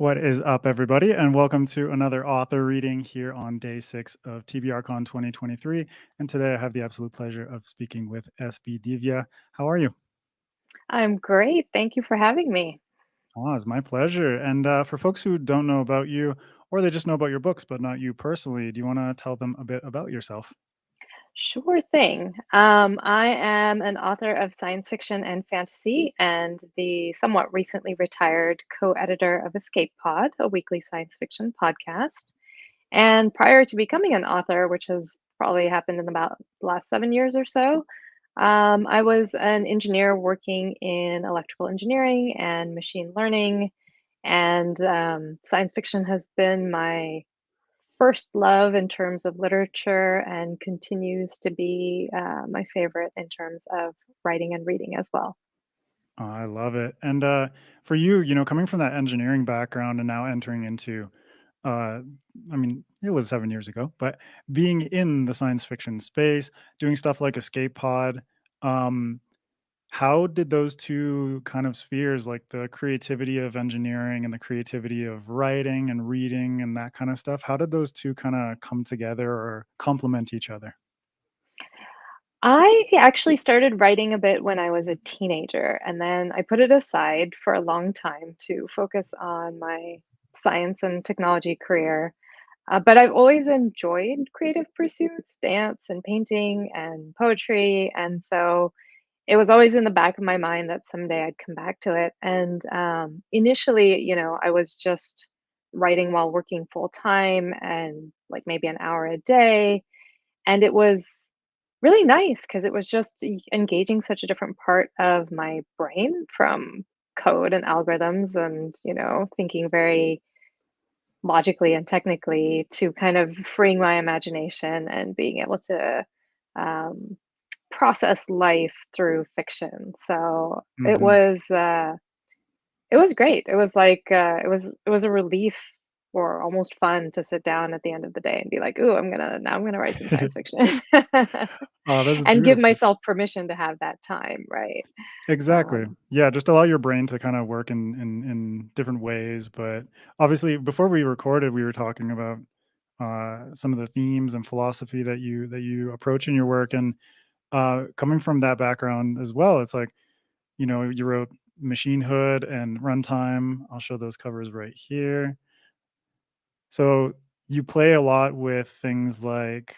What is up, everybody, and welcome to another author reading here on day 6 of TBRCon 2023. And today I have the absolute pleasure of speaking with SB Divya. How are you? I'm great. Thank you for having me. Oh, it's my pleasure. And for folks who don't know about you, or they just know about your books, but not you personally, do you want to tell them a bit about yourself? Sure thing. I am an author of science fiction and fantasy, and the somewhat recently retired co-editor of Escape Pod, a weekly science fiction podcast. And prior to becoming an author, which has probably happened in about the last 7 years or so, I was an engineer working in electrical engineering and machine learning. And science fiction has been my first love in terms of literature and continues to be my favorite in terms of writing and reading as well. Oh, I love it. And for you, coming from that engineering background and now entering into, uh, I mean, it was 7 years ago, but being in the science fiction space, doing stuff like Escape Pod, um, how did those two kind of spheres, like the creativity of engineering and the creativity of writing and reading and that kind of stuff, how did those two kind of come together or complement each other? I actually started writing a bit when I was a teenager, and then I put it aside for a long time to focus on my science and technology career. But I've always enjoyed creative pursuits, dance and painting and poetry. And so it was always in the back of my mind that someday I'd come back to it. And initially, I was just writing while working full time and like maybe an hour a day. And it was really nice because it was just engaging such a different part of my brain from code and algorithms and, thinking very logically and technically to kind of freeing my imagination and being able to um, process life through fiction. So Hmm. it was great. It was like it was a relief or almost fun to sit down at the end of the day and be like, "Ooh, I'm gonna write some science fiction," Oh, that's and give beautiful. myself permission to have that time, right? Exactly. Um, Yeah, just allow your brain to kind of work in different ways. But obviously, before we recorded, we were talking about some of the themes and philosophy that you approach in your work, and coming from that background as well, it's like you wrote Machinehood and Runtime. I'll show those covers right here. So you play a lot with things like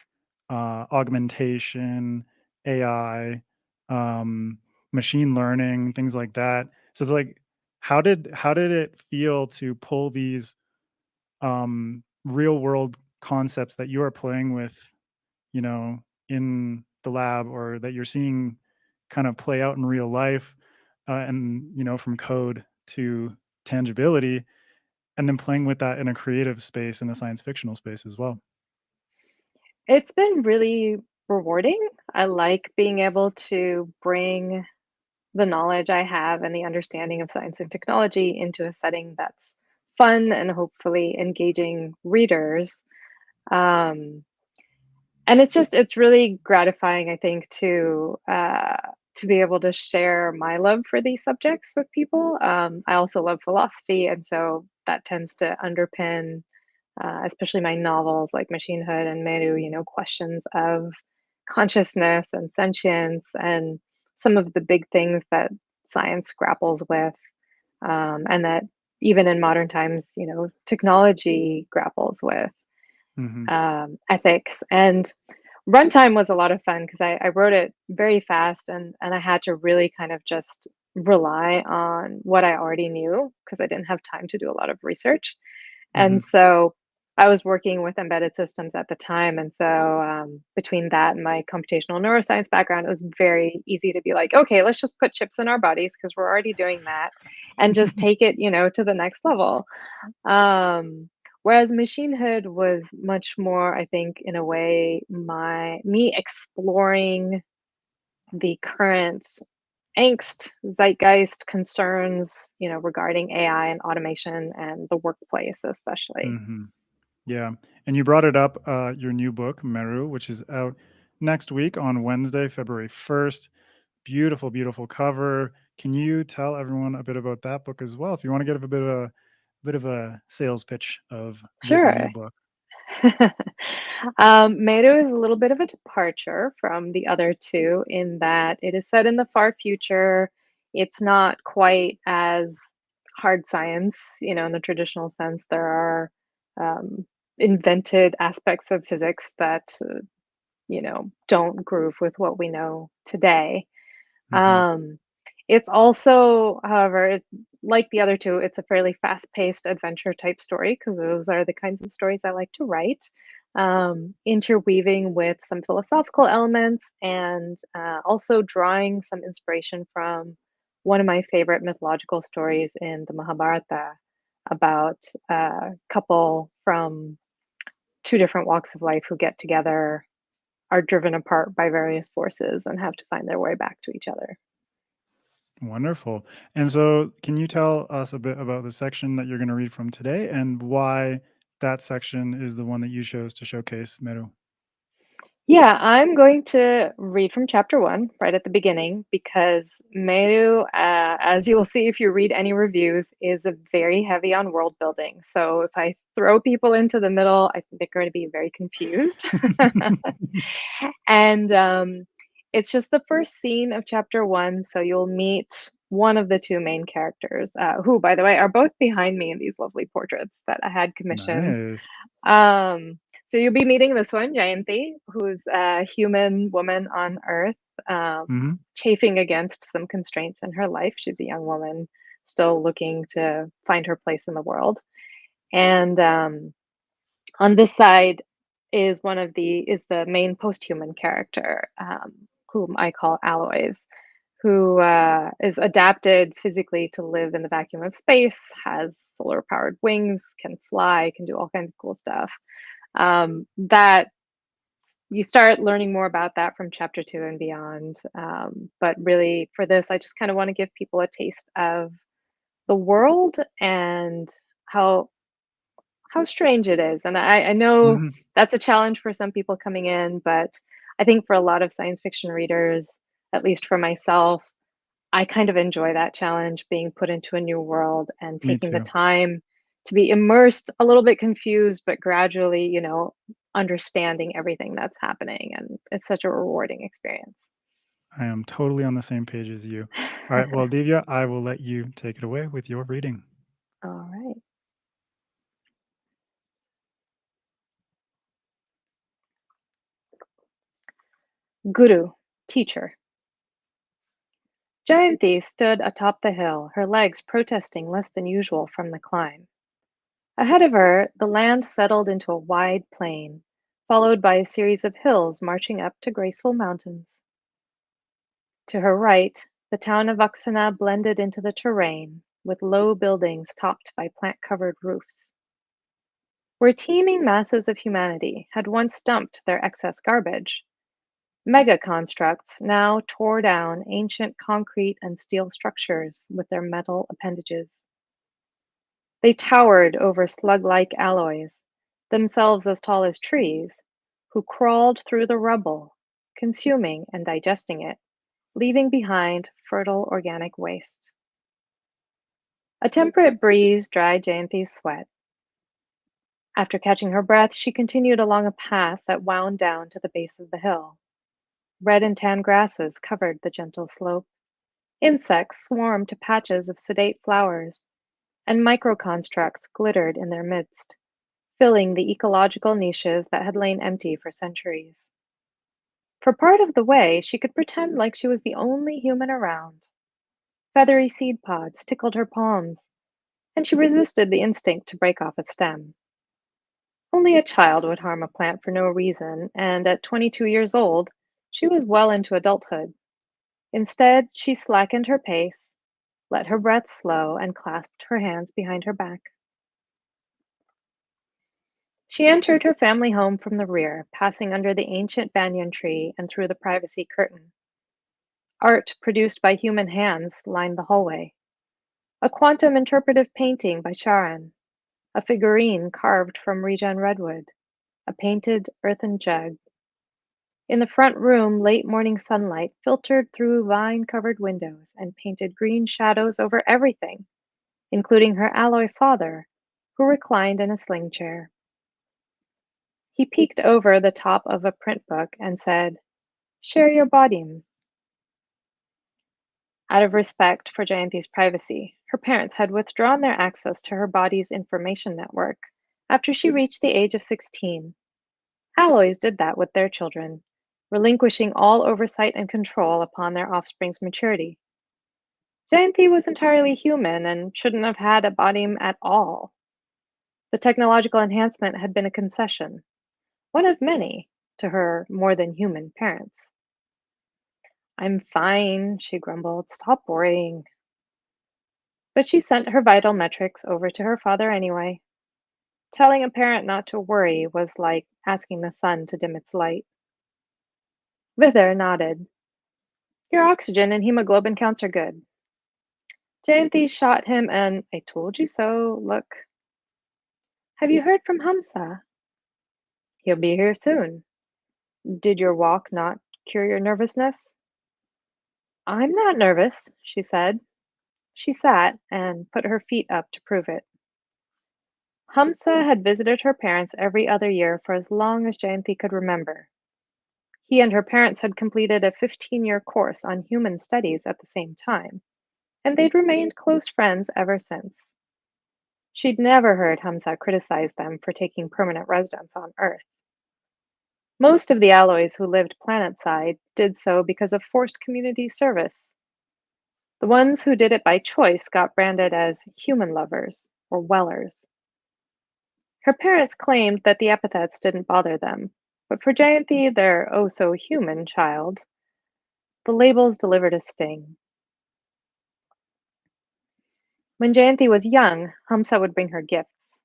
augmentation, AI, um, machine learning, things like that. So it's like, how did it feel to pull these real world concepts that you are playing with, you know, in the lab or that you're seeing kind of play out in real life, and from code to tangibility, and then playing with that in a creative space, in a science fictional space as well. it's been really rewarding. I like being able to bring the knowledge I have and the understanding of science and technology into a setting that's fun and hopefully engaging readers. Um, and it's really gratifying, I think, to be able to share my love for these subjects with people. I also love philosophy, and so that tends to underpin, especially my novels like Machinehood and Meru. Questions of consciousness and sentience, and some of the big things that science grapples with, and that even in modern times, technology grapples with Hmm. ethics. And Runtime was a lot of fun because I wrote it very fast and I had to really kind of just rely on what I already knew because I didn't have time to do a lot of research. Hmm. And so I was working with embedded systems at the time. And so between that and my computational neuroscience background, it was very easy to be like, okay, let's just put chips in our bodies because we're already doing that and just take it, to the next level. Whereas Machinehood was much more, I think, in a way, me exploring the current angst, zeitgeist concerns, regarding AI and automation and the workplace, especially. Hmm. Yeah, and you brought it up, your new book, Meru, which is out next week on Wednesday, February 1st. Beautiful, beautiful cover. Can you tell everyone a bit about that book as well? If you want to give a bit of bit of a sales pitch of this new Sure. book. Meru is a little bit of a departure from the other two in that it is set in the far future. It's not quite as hard science, in the traditional sense. There are invented aspects of physics that, don't groove with what we know today. Hmm. Um, it's also, however, like the other two, it's a fairly fast-paced adventure type story because those are the kinds of stories I like to write, interweaving with some philosophical elements and also drawing some inspiration from one of my favorite mythological stories in the Mahabharata about a couple from two different walks of life who get together, are driven apart by various forces, and have to find their way back to each other. Wonderful. And so, can you tell us a bit about the section that you're going to read from today and why that section is the one that you chose to showcase, Meru? Yeah, I'm going to read from chapter one right at the beginning because Meru, as you will see if you read any reviews, is a very heavy on world building. So if I throw people into the middle, I think they're going to be very confused. And it's just the first scene of chapter one. So you'll meet one of the two main characters, who, by the way, are both behind me in these lovely portraits that I had commissioned. Nice. Um, so you'll be meeting this one, Jayanti, who's a human woman on Earth, Hmm. chafing against some constraints in her life. She's a young woman still looking to find her place in the world. And on this side is the main post-human character, whom I call Aloys, who is adapted physically to live in the vacuum of space, has solar-powered wings, can fly, can do all kinds of cool stuff. That you start learning more about that from chapter two and beyond. But really, for this, I just kind of want to give people a taste of the world and how how strange it is. And I know Hmm. that's a challenge for some people coming in, but I think for a lot of science fiction readers, at least for myself, I kind of enjoy that challenge, being put into a new world and Me taking the too. time to be immersed, a little bit confused, but gradually, understanding everything that's happening. And it's such a rewarding experience. I am totally on the same page as you. All right. Well, Divya, I will let you take it away with your reading. All right. Guru, teacher. Jayanthi stood atop the hill, her legs protesting less than usual from the climb. Ahead of her, the land settled into a wide plain, followed by a series of hills marching up to graceful mountains. To her right, the town of Vaksana blended into the terrain, with low buildings topped by plant-covered roofs. Where teeming masses of humanity had once dumped their excess garbage, mega-constructs now tore down ancient concrete and steel structures with their metal appendages. They towered over slug-like alloys, themselves as tall as trees, who crawled through the rubble, consuming and digesting it, leaving behind fertile organic waste. A temperate breeze dried Jayanthi's sweat. After catching her breath, she continued along a path that wound down to the base of the hill. Red and tan grasses covered the gentle slope. Insects swarmed to patches of sedate flowers, and microconstructs glittered in their midst, filling the ecological niches that had lain empty for centuries. For part of the way, she could pretend like she was the only human around. Feathery seed pods tickled her palms, and she resisted the instinct to break off a stem. Only a child would harm a plant for no reason, and at 22 years old, she was well into adulthood. Instead, she slackened her pace, let her breath slow, and clasped her hands behind her back. She entered her family home from the rear, passing under the ancient banyan tree and through the privacy curtain. Art produced by human hands lined the hallway. A quantum interpretive painting by Charan, a figurine carved from regen redwood, a painted earthen jug. In the front room, late morning sunlight filtered through vine-covered windows and painted green shadows over everything, including her alloy father, who reclined in a sling chair. He peeked over the top of a print book and said, "Share your body." Out of respect for Jayanti's privacy, her parents had withdrawn their access to her body's information network after she reached the age of 16. Alloys did that with their children, relinquishing all oversight and control upon their offspring's maturity. Jayanti was entirely human and shouldn't have had a body at all. The technological enhancement had been a concession, one of many, to her more than human parents. "I'm fine," she grumbled. "Stop worrying." But she sent her vital metrics over to her father anyway. Telling a parent not to worry was like asking the sun to dim its light. Vidar nodded. "Your oxygen and hemoglobin counts are good." Jayanti shot him an "I told you so" look. "Have you heard from Hamsa?" "He'll be here soon." "Did your walk not cure your nervousness?" "I'm not nervous," she said. She sat and put her feet up to prove it. Hamsa had visited her parents every other year for as long as Jayanti could remember. He and her parents had completed a 15-year course on human studies at the same time, and they'd remained close friends ever since. She'd never heard Hamsa criticize them for taking permanent residence on Earth. Most of the alloys who lived planetside did so because of forced community service. The ones who did it by choice got branded as human lovers or wellers. Her parents claimed that the epithets didn't bother them, but for Jayanti, their oh-so-human child, the labels delivered a sting. When Jayanti was young, Hamsa would bring her gifts,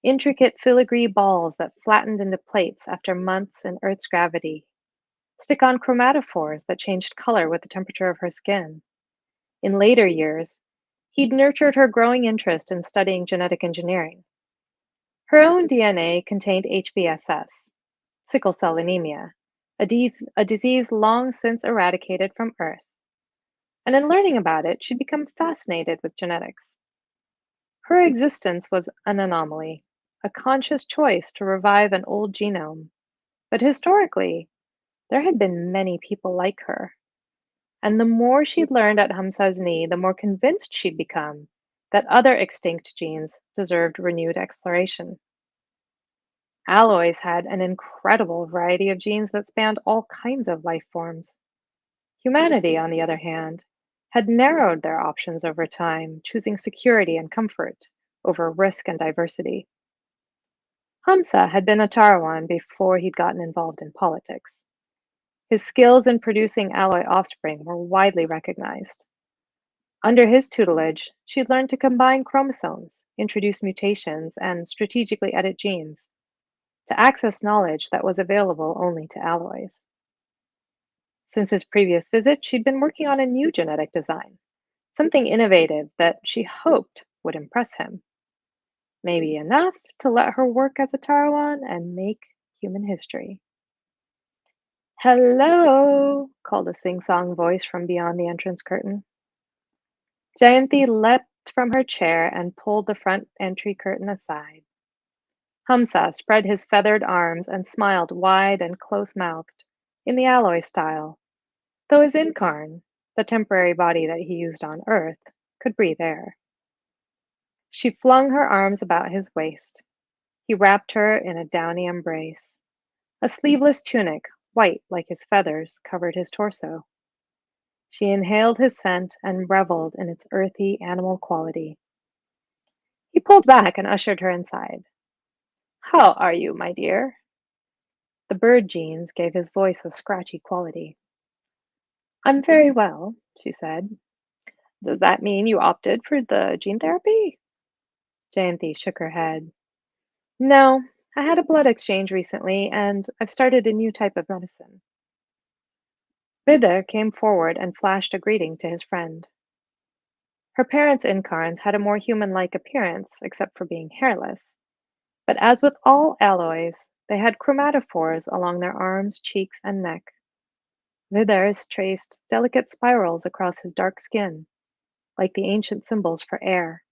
intricate filigree balls that flattened into plates after months in Earth's gravity, stick-on chromatophores that changed color with the temperature of her skin. In later years, he'd nurtured her growing interest in studying genetic engineering. Her own DNA contained HBSS, sickle cell anemia, a disease long since eradicated from Earth. And in learning about it, she'd become fascinated with genetics. Her existence was an anomaly, a conscious choice to revive an old genome. But historically, there had been many people like her. And the more she'd learned at Hamsa's knee, the more convinced she'd become that other extinct genes deserved renewed exploration. Alloys had an incredible variety of genes that spanned all kinds of life forms. Humanity, on the other hand, had narrowed their options over time, choosing security and comfort over risk and diversity. Hamsa had been a Tarawan before he'd gotten involved in politics. His skills in producing alloy offspring were widely recognized. Under his tutelage, she'd learned to combine chromosomes, introduce mutations, and strategically edit genes to access knowledge that was available only to alloys. Since his previous visit, she'd been working on a new genetic design, something innovative that she hoped would impress him. Maybe enough to let her work as a Tarawan and make human history. "Hello," called a sing-song voice from beyond the entrance curtain. Jayanti leapt from her chair and pulled the front entry curtain aside. Hamsa spread his feathered arms and smiled wide and close-mouthed, in the alloy style, though his incarn, the temporary body that he used on Earth, could breathe air. She flung her arms about his waist. He wrapped her in a downy embrace. A sleeveless tunic, white like his feathers, covered his torso. She inhaled his scent and reveled in its earthy animal quality. He pulled back and ushered her inside. "How are you, my dear?" The bird genes gave his voice a scratchy quality. "I'm very well," she said. "Does that mean you opted for the gene therapy?" Jayanti shook her head. "No, I had a blood exchange recently, and I've started a new type of medicine." Vidar came forward and flashed a greeting to his friend. Her parents' incarns had a more human-like appearance, except for being hairless. But as with all alloys, they had chromatophores along their arms, cheeks, and neck. Vidar's traced delicate spirals across his dark skin, like the ancient symbols for air.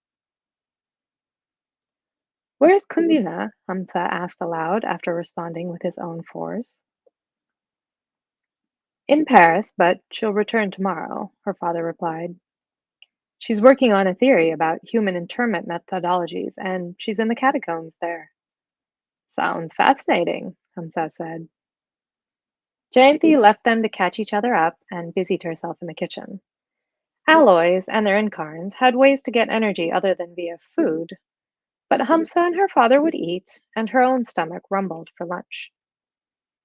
Where's Kundina? Hamza asked aloud after responding with his own force. In Paris, but she'll return tomorrow, her father replied. She's working on a theory about human internment methodologies, and she's in the catacombs there. Sounds fascinating, Hamza said. Jayanthi left them to catch each other up and busied herself in the kitchen. Alloys and their incarns had ways to get energy other than via food, but Hamza and her father would eat, and her own stomach rumbled for lunch.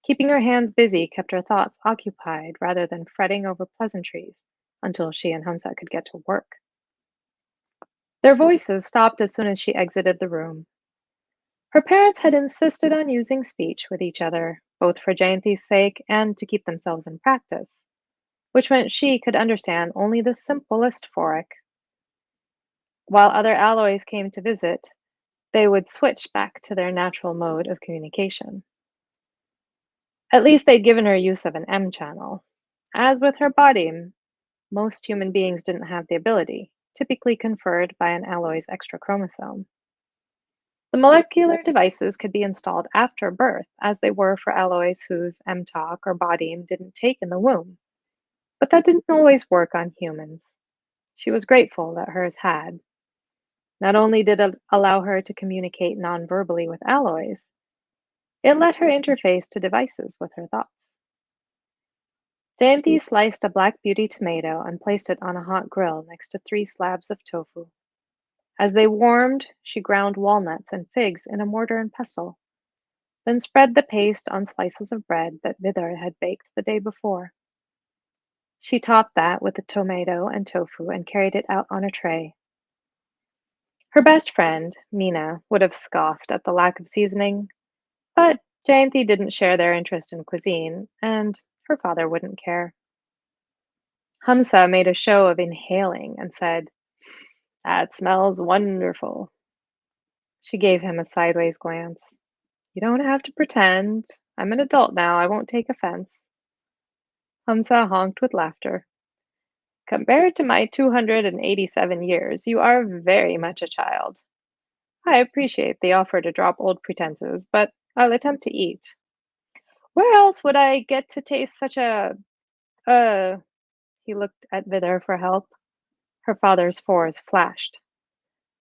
Keeping her hands busy kept her thoughts occupied rather than fretting over pleasantries until she and Hamza could get to work. Their voices stopped as soon as she exited the room. Her parents had insisted on using speech with each other, both for Jayanthi's sake and to keep themselves in practice, which meant she could understand only the simplest phoric. While other alloys came to visit, they would switch back to their natural mode of communication. At least they'd given her use of an M channel. As with her body, most human beings didn't have the ability, typically conferred by an alloy's extra chromosome. The molecular devices could be installed after birth, as they were for alloys whose MTOC or body didn't take in the womb. But that didn't always work on humans. She was grateful that hers had. Not only did it allow her to communicate non-verbally with alloys, it let her interface to devices with her thoughts. Jayanthi sliced a black beauty tomato and placed it on a hot grill next to 3 slabs of tofu. As they warmed, she ground walnuts and figs in a mortar and pestle, then spread the paste on slices of bread that Vidar had baked the day before. She topped that with the tomato and tofu and carried it out on a tray. Her best friend, Meena, would have scoffed at the lack of seasoning, but Jayanthi didn't share their interest in cuisine, and her father wouldn't care. Hamza made a show of inhaling and said, "That smells wonderful." She gave him a sideways glance. "You don't have to pretend. I'm an adult now. I won't take offense." Hamza honked with laughter. "Compared to my 287 years, you are very much a child. I appreciate the offer to drop old pretenses, but I'll attempt to eat. Where else would I get to taste such a, uh, he looked at Vidar for help. Her father's fours flashed.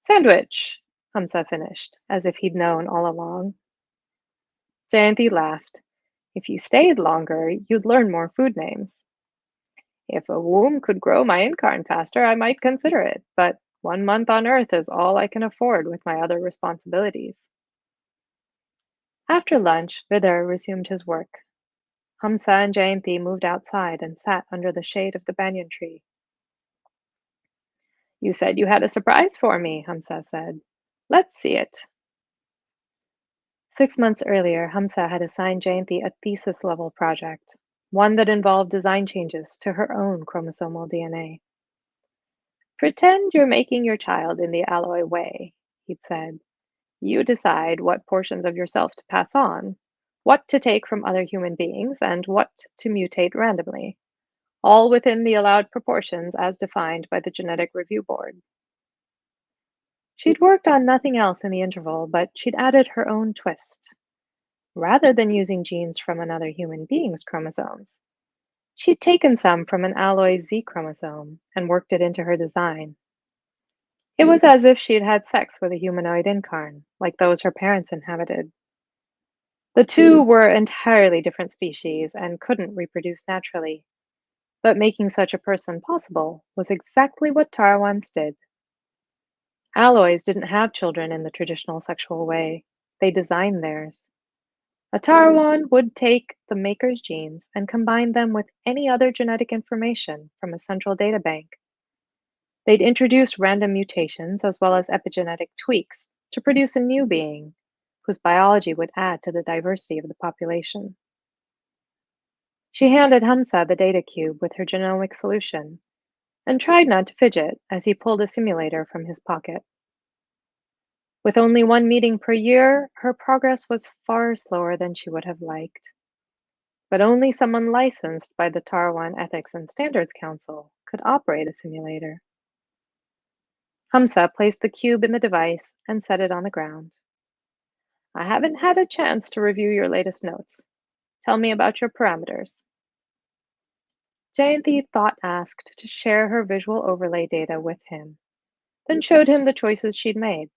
"Sandwich," Hamza finished, as if he'd known all along. Jayanthi laughed. "If you stayed longer, you'd learn more food names." "If a womb could grow my incarn faster, I might consider it, but 1 month on Earth is all I can afford with my other responsibilities." After lunch, Vidar resumed his work. Hamza and Jayanthi moved outside and sat under the shade of the banyan tree. "You said you had a surprise for me," Hamza said. "Let's see it." 6 months earlier, Hamza had assigned Jayanthi a thesis-level project, one that involved design changes to her own chromosomal DNA. "Pretend you're making your child in the alloy way," he'd said. "You decide what portions of yourself to pass on, what to take from other human beings, and what to mutate randomly, all within the allowed proportions as defined by the Genetic Review Board." She'd worked on nothing else in the interval, but she'd added her own twist. Rather than using genes from another human being's chromosomes, she'd taken some from an alloy's Z chromosome and worked it into her design. It was as if she'd had sex with a humanoid incarn, like those her parents inhabited. The two were entirely different species and couldn't reproduce naturally, but making such a person possible was exactly what Tarawans did. Alloys didn't have children in the traditional sexual way. They designed theirs. A Tarawan would take the maker's genes and combine them with any other genetic information from a central data bank. They'd introduce random mutations as well as epigenetic tweaks to produce a new being, whose biology would add to the diversity of the population. She handed Hamza the data cube with her genomic solution and tried not to fidget as he pulled a simulator from his pocket. With only 1 meeting per year, her progress was far slower than she would have liked. But only someone licensed by the Tarawan Ethics and Standards Council could operate a simulator. Hamza placed the cube in the device and set it on the ground. I haven't had a chance to review your latest notes. Tell me about your parameters. Jayanthi thought asked to share her visual overlay data with him, then showed him the choices she'd made.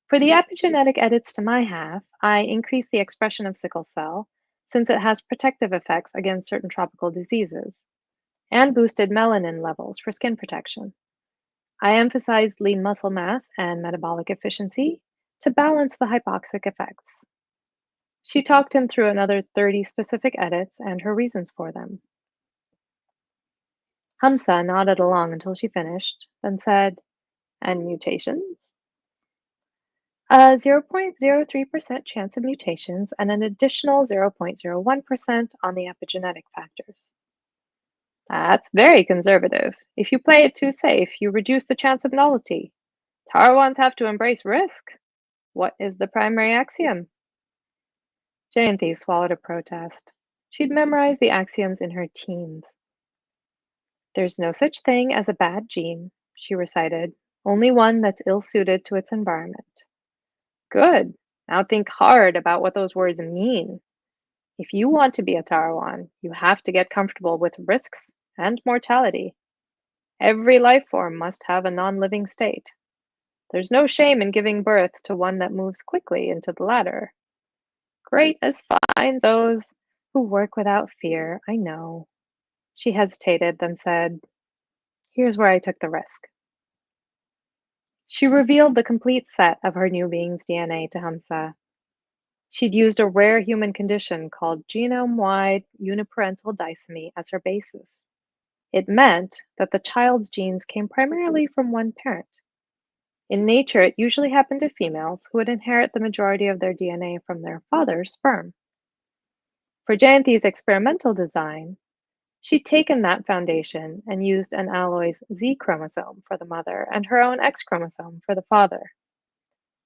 For the epigenetic edits to my half, I increased the expression of sickle cell, since it has protective effects against certain tropical diseases, and boosted melanin levels for skin protection. I emphasized lean muscle mass and metabolic efficiency to balance the hypoxic effects. She talked him through another 30 specific edits and her reasons for them. Hamsa nodded along until she finished, then said, "And mutations?" A 0.03% chance of mutations and an additional 0.01% on the epigenetic factors. That's very conservative. If you play it too safe, you reduce the chance of nullity. Tarawans have to embrace risk. What is the primary axiom? Jayanthi swallowed a protest. She'd memorized the axioms in her teens. There's no such thing as a bad gene, she recited, only one that's ill-suited to its environment. Good. Now think hard about what those words mean. If you want to be a Tarawan, you have to get comfortable with risks and mortality. Every life form must have a non-living state. There's no shame in giving birth to one that moves quickly into the latter. Greatness finds those who work without fear, I know. She hesitated, then said, "Here's where I took the risk." She revealed the complete set of her new being's DNA to Hamsa. She'd used a rare human condition called genome-wide uniparental disomy as her basis. It meant that the child's genes came primarily from one parent. In nature, it usually happened to females who would inherit the majority of their DNA from their father's sperm. For Jayanthi's experimental design, she'd taken that foundation and used an alloy's Z chromosome for the mother and her own X chromosome for the father.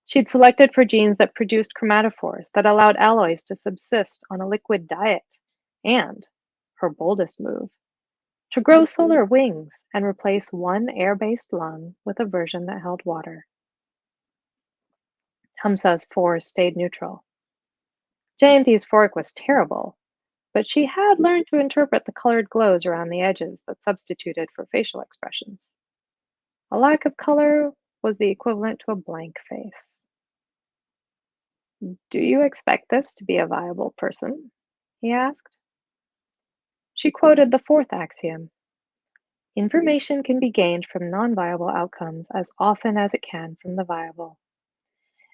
She'd selected for genes that produced chromatophores that allowed alloys to subsist on a liquid diet, and, her boldest move, to grow solar wings and replace one air-based lung with a version that held water. Hamsa's fours stayed neutral. Jayanthi's fork was terrible, but she had learned to interpret the colored glows around the edges that substituted for facial expressions. A lack of color was the equivalent to a blank face. "Do you expect this to be a viable person?" he asked. She quoted the fourth axiom. Information can be gained from non-viable outcomes as often as it can from the viable.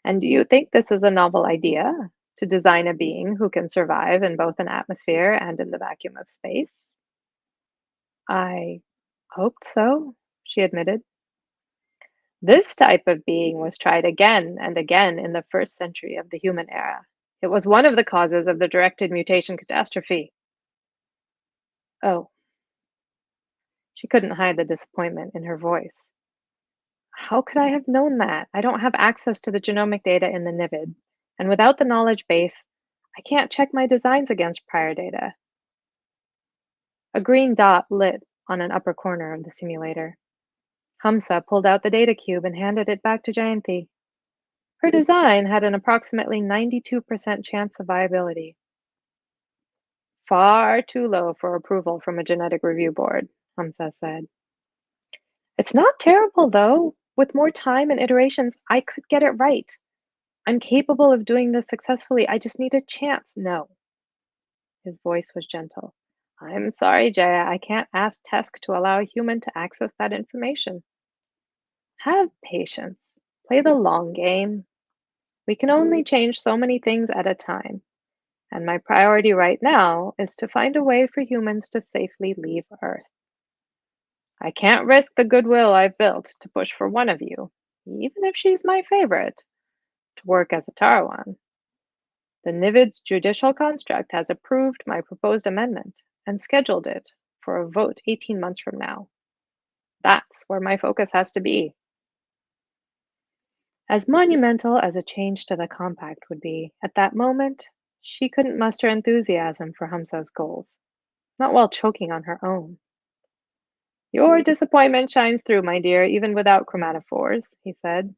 And do you think this is a novel idea, to design a being who can survive in both an atmosphere and in the vacuum of space? I hoped so, she admitted. This type of being was tried again and again in the first century of the human era. It was one of the causes of the directed mutation catastrophe. Oh. She couldn't hide the disappointment in her voice. How could I have known that? I don't have access to the genomic data in the NIVID, and without the knowledge base, I can't check my designs against prior data. A green dot lit on an upper corner of the simulator. Hamsa pulled out the data cube and handed it back to Jayanthi. Her design had an approximately 92% chance of viability. Far too low for approval from a genetic review board, Hamsa said. It's not terrible, though. With more time and iterations, I could get it right. I'm capable of doing this successfully. I just need a chance. No. His voice was gentle. I'm sorry, Jaya. I can't ask Tesk to allow a human to access that information. Have patience. Play the long game. We can only change so many things at a time. And my priority right now is to find a way for humans to safely leave Earth. I can't risk the goodwill I've built to push for one of you, even if she's my favorite, to work as a Tarawan. The NIVID's judicial construct has approved my proposed amendment and scheduled it for a vote 18 months from now. That's where my focus has to be. As monumental as a change to the compact would be, at that moment, she couldn't muster enthusiasm for Hamsa's goals, not while choking on her own. Your disappointment shines through, my dear, even without chromatophores, he said.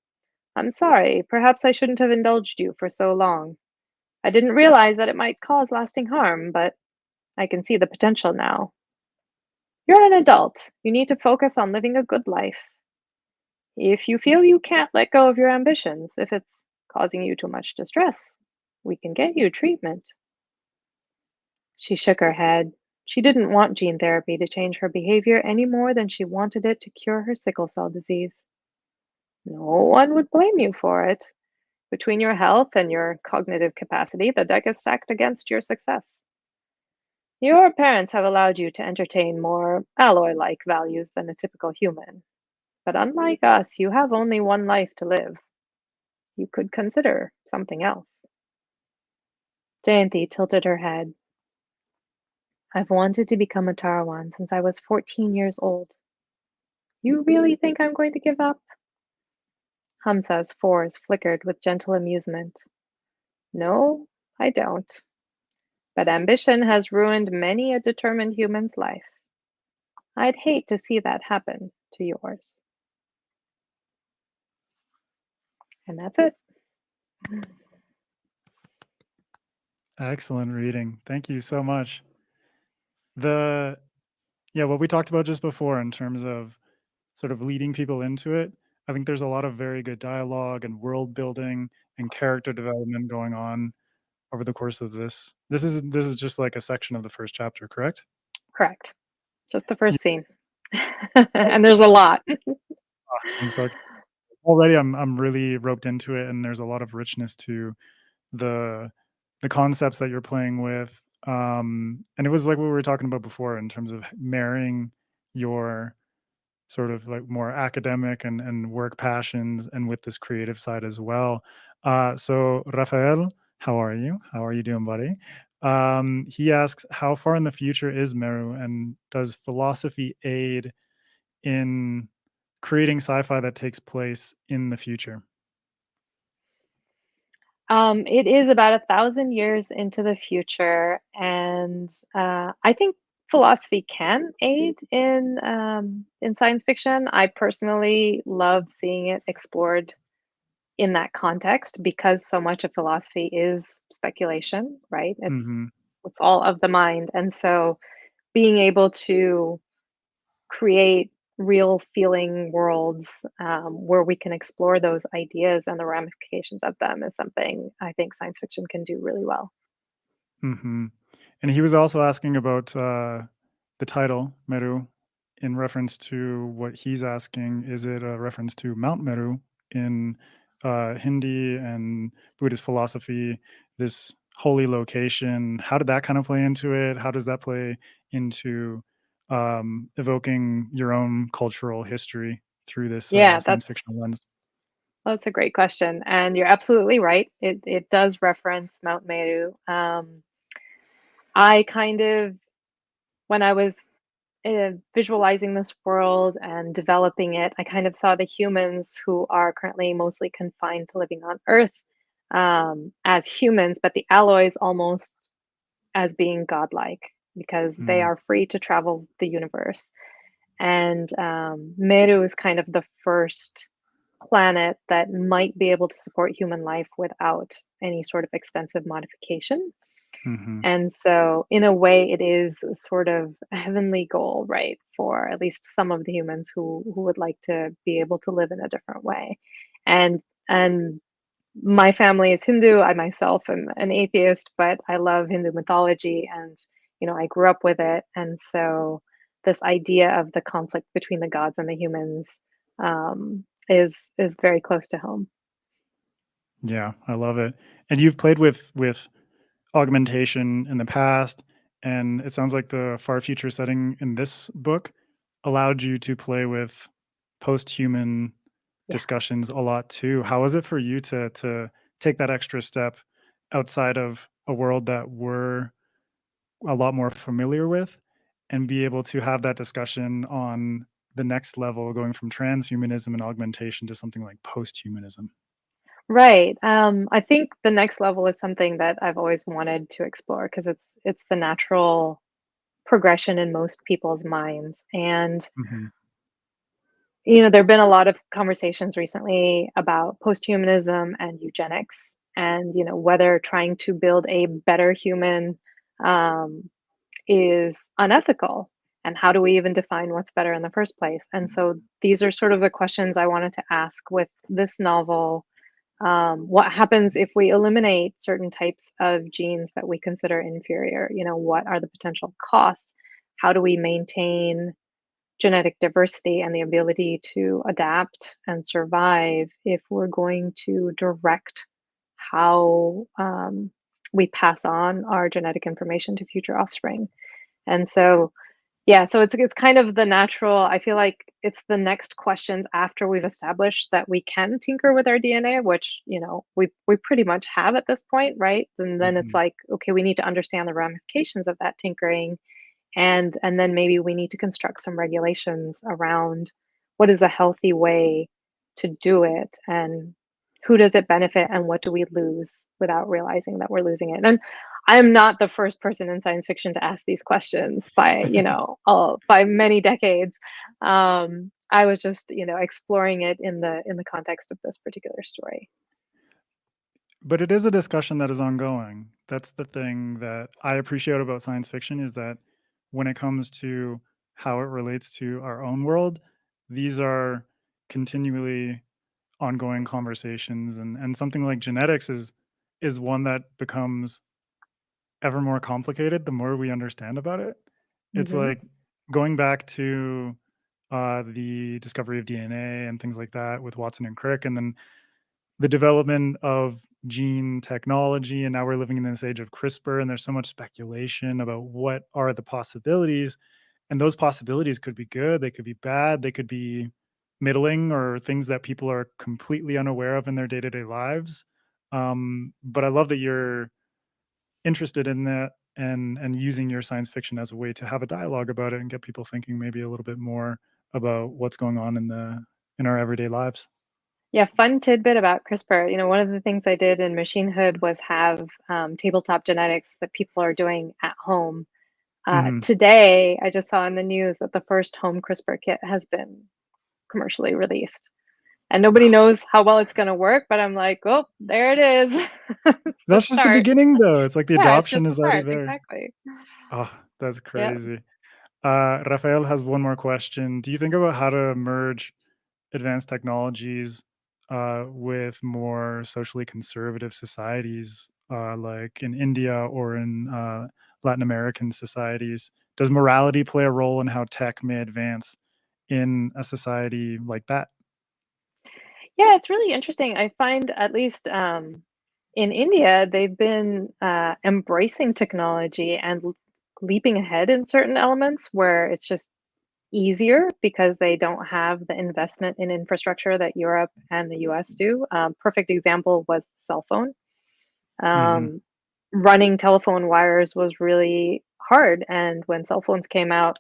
I'm sorry, perhaps I shouldn't have indulged you for so long. I didn't realize that it might cause lasting harm, but I can see the potential now. You're an adult. You need to focus on living a good life. If you feel you can't let go of your ambitions, if it's causing you too much distress, we can get you treatment. She shook her head. She didn't want gene therapy to change her behavior any more than she wanted it to cure her sickle cell disease. No one would blame you for it. Between your health and your cognitive capacity, the deck is stacked against your success. Your parents have allowed you to entertain more alloy like values than a typical human. But unlike us, you have only one life to live. You could consider something else. Jayanthi tilted her head. I've wanted to become a Tarawan since I was 14 years old. You really think I'm going to give up? Hamza's fours flickered with gentle amusement. No, I don't. But ambition has ruined many a determined human's life. I'd hate to see that happen to yours. And that's it. Excellent reading. Thank you so much. What we talked about just before in terms of sort of leading people into it, I think there's a lot of very good dialogue and world building and character development going on over the course of this. This is just like a section of the first chapter, correct? Correct. Just the first scene. And there's a lot. I'm so excited. Already I'm really roped into it, and there's a lot of richness to the concepts that you're playing with. And it was like what we were talking about before in terms of marrying your sort of like more academic and work passions and with this creative side as well. So Rafael, how are you? How are you doing, buddy? He asks, how far in the future is Meru, and does philosophy aid in creating sci-fi that takes place in the future? It is about 1,000 years into the future, and I think philosophy can aid in science fiction. I personally love seeing it explored in that context because so much of philosophy is speculation, right? Mm-hmm. It's all of the mind, and so being able to create real feeling worlds where we can explore those ideas and the ramifications of them is something I think science fiction can do really well. Mm-hmm. And he was also asking about the title Meru in reference to what he's asking. Is it a reference to Mount Meru in Hindi and Buddhist philosophy, this holy location? How did that kind of play into it? How does that play into evoking your own cultural history through this Yeah, science fiction lens? that's a great question, and you're absolutely right. It does reference Mount Meru. I kind of when I was visualizing this world and developing it, I kind of saw the humans who are currently mostly confined to living on Earth as humans, but the alloys almost as being godlike because they Mm, are free to travel the universe. And Meru is kind of the first planet that might be able to support human life without any sort of extensive modification. mhm, And so, in a way, it is sort of a heavenly goal, right, for at least some of the humans who would like to be able to live in a different way. And my family is Hindu. I myself am an atheist, but I love Hindu mythology, and I grew up with it. And so, this idea of the conflict between the gods and the humans is very close to home. yeah, I love it. And you've played with augmentation in the past, and it sounds like the far future setting in this book allowed you to play with post-human Yeah. discussions a lot too. How is it for you to take that extra step outside of a world that we're a lot more familiar with and be able to have that discussion on the next level, going from transhumanism and augmentation to something like post-humanism? Right. I think the next level is something that I've always wanted to explore because it's the natural progression in most people's minds. And Mhm. There have been a lot of conversations recently about posthumanism and eugenics, and whether trying to build a better human um, is unethical, and how do we even define what's better in the first place? And so these are sort of the questions I wanted to ask with this novel. What happens if we eliminate certain types of genes that we consider inferior? What are the potential costs? How do we maintain genetic diversity and the ability to adapt and survive if we're going to direct how we pass on our genetic information to future offspring? And so, yeah, so it's kind of the natural. I feel like it's the next questions after we've established that we can tinker with our DNA, which we pretty much have at this point, right? And then it's Mhm. like, okay, we need to understand the ramifications of that tinkering, and then maybe we need to construct some regulations around what is a healthy way to do it, and who does it benefit, and what do we lose without realizing that we're losing it. And I'm not the first person in science fiction to ask these questions by by many decades. I was just exploring it in the context of this particular story. But it is a discussion that is ongoing. That's the thing that I appreciate about science fiction, is that when it comes to how it relates to our own world, these are continually ongoing conversations, and something like genetics is one that becomes ever more complicated the more we understand about it. It's Hmm. like going back to the discovery of DNA and things like that with Watson and Crick, and then the development of gene technology, and now we're living in this age of CRISPR, and there's so much speculation about what are the possibilities, and those possibilities could be good, they could be bad, they could be middling, or things that people are completely unaware of in their day-to-day lives. But I love that you're interested in that, and using your science fiction as a way to have a dialogue about it and get people thinking maybe a little bit more about what's going on in our everyday lives. Yeah, fun tidbit about CRISPR. One of the things I did in Machinehood was have tabletop genetics that people are doing at home. Mhm. Today, I just saw in the news that the first home CRISPR kit has been commercially released. And nobody knows how well it's going to work, but I'm like, oh, there it is. It's the That's just the start. beginning, though. It's like the Yeah, it's adoption just the is already start. there. Exactly. Oh, that's Yeah. crazy. Rafael has one more question. Do you think about how to merge advanced technologies with more socially conservative societies, like in India or in Latin American societies? Does morality play a role in how tech may advance in a society like that? Yeah, it's really interesting. I find, at least in India, they've been embracing technology and leaping ahead in certain elements where it's just easier because they don't have the investment in infrastructure that Europe and the US do. Perfect example was the cell phone. Hmm. Um, Running telephone wires was really hard, and when cell phones came out,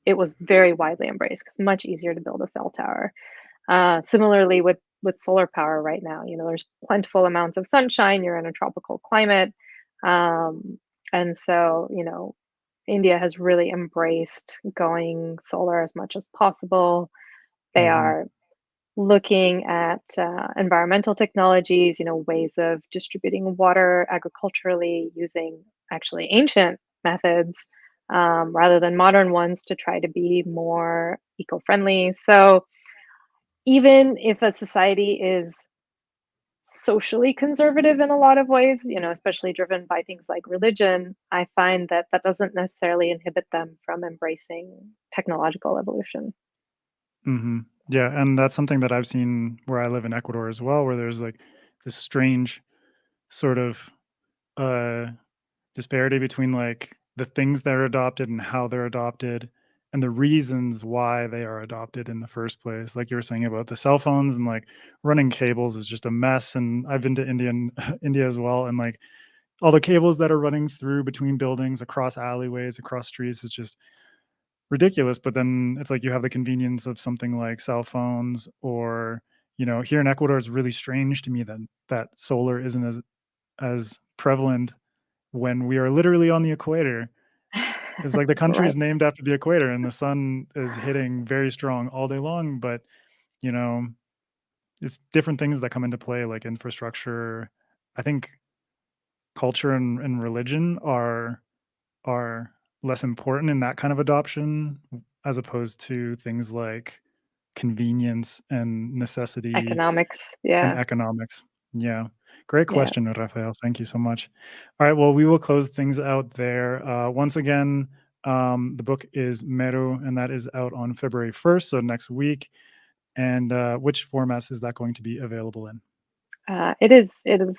it was very widely embraced because much easier to build a cell tower. Similarly, with solar power right now, there's plentiful amounts of sunshine. You're in a tropical climate, um, and so India has really embraced going solar as much as possible. They Hmm. are looking at environmental technologies, ways of distributing water agriculturally using actually ancient methods rather than modern ones to try to be more eco-friendly. So even if a society is socially conservative in a lot of ways, especially driven by things like religion, I find that that doesn't necessarily inhibit them from embracing technological evolution. Hmm. Yeah, and that's something that I've seen where I live in Ecuador as well, where there's like this strange sort of uh disparity between like the things that are adopted and how they're adopted, and the reasons why they are adopted in the first place. Like you were saying about the cell phones, and like running cables is just a mess. And I've been to India as well, and like all the cables that are running through between buildings, across alleyways, across streets, it's just ridiculous. But then it's like you have the convenience of something like cell phones, or here in Ecuador, it's really strange to me that solar isn't as prevalent when we are literally on the equator. It's like the country Right. is named after the equator, and the sun is hitting very strong all day long, but, you know, it's different things that come into play, like infrastructure. I think culture and religion are less important in that kind of adoption, as opposed to things like convenience and necessity Economics. and Yeah. economics. Yeah. Great Yeah. question, Rafael. Thank you so much. All right. Well, we will close things out there. Once again, the book is Meru, and that is out on February 1st, so next week. And which formats is that going to be available in? It is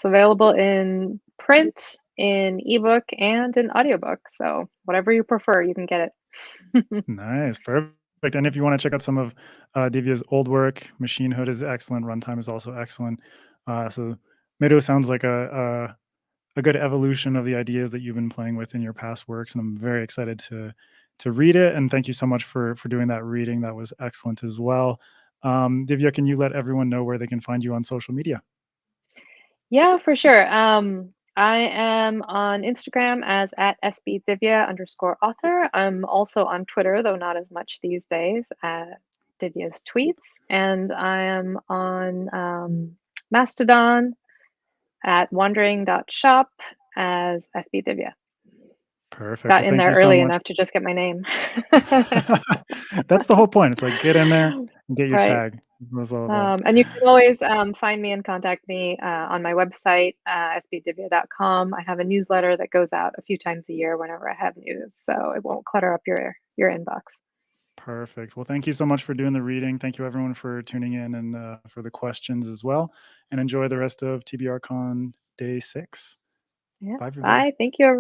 available in print, in ebook, and in audiobook. So whatever you prefer, you can get it. Nice. Perfect. And if you want to check out some of Divya's old work, Machinehood is excellent. Runtime is also excellent. So Meru sounds like a good evolution of the ideas that you've been playing with in your past works, and I'm very excited to read it. And thank you so much for doing that reading. That was excellent as well. Divya, can you let everyone know where they can find you on social media? Yeah, for sure. I am on Instagram as at sbdivya_author. I'm also on Twitter, though not as much these days, at Divya's tweets. And I am on Mastodon at wandering.shop as sbdivya. Perfect. Got Well, in thank there you so early much. enough to just get my name. That's the whole point. It's like get in there and get your Right. tag. That's what it's all about. And you can always find me and contact me on my website, sbdivya.com. I have a newsletter that goes out a few times a year whenever I have news, so it won't clutter up your inbox. Perfect. Well, thank you so much for doing the reading. Thank you everyone for tuning in and for the questions as well. And enjoy the rest of TBRCon day 6. Yeah. Bye, everybody. Bye. Thank you, everyone.